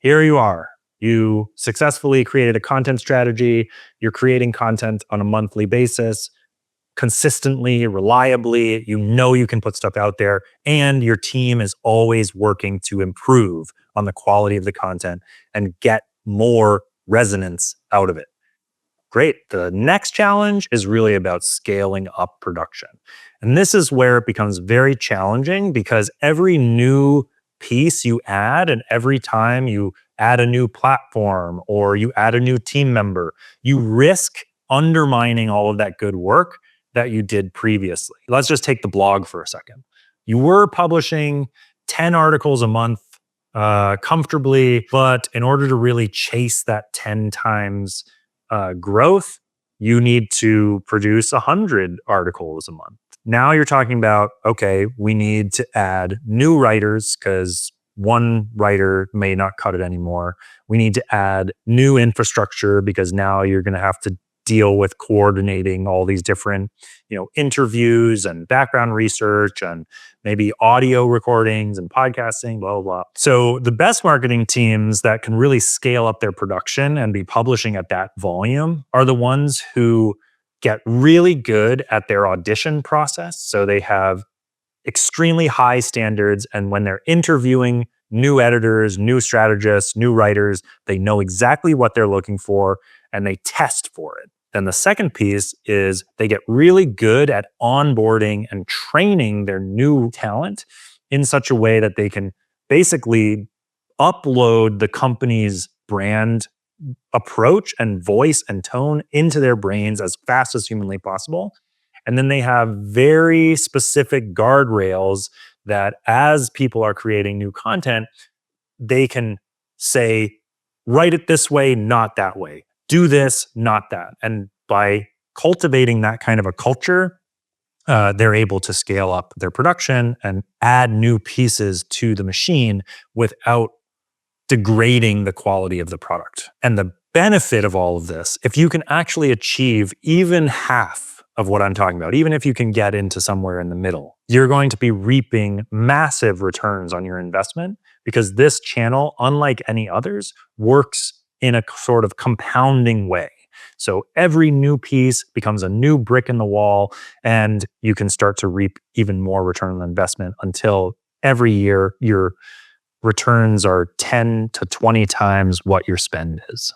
here you are. You successfully created a content strategy. You're creating content on a monthly basis, consistently, reliably. You know you can put stuff out there, and your team is always working to improve on the quality of the content and get more resonance out of it. Great. The next challenge is really about scaling up production. And this is where it becomes very challenging because every new piece you add and every time you add a new platform or you add a new team member, you risk undermining all of that good work that you did previously. Let's just take the blog for a second. You were publishing 10 articles a month comfortably, but in order to really chase that 10 times growth, you need to produce 100 articles a month. Now you're talking about, okay, we need to add new writers because one writer may not cut it anymore. We need to add new infrastructure because now you're going to have to deal with coordinating all these different, interviews and background research and maybe audio recordings and podcasting, blah, blah, blah. So the best marketing teams that can really scale up their production and be publishing at that volume are the ones who get really good at their audition process. So they have extremely high standards. And when they're interviewing new editors, new strategists, new writers, they know exactly what they're looking for and they test for it. Then the second piece is they get really good at onboarding and training their new talent in such a way that they can basically upload the company's brand approach and voice and tone into their brains as fast as humanly possible. And then they have very specific guardrails that as people are creating new content, they can say, write it this way, not that way. Do this, not that. And by cultivating that kind of a culture, they're able to scale up their production and add new pieces to the machine without degrading the quality of the product. And the benefit of all of this, if you can actually achieve even half of what I'm talking about, even if you can get into somewhere in the middle, you're going to be reaping massive returns on your investment because this channel, unlike any others, works in a sort of compounding way. So every new piece becomes a new brick in the wall, and you can start to reap even more return on investment until every year your returns are 10 to 20 times what your spend is.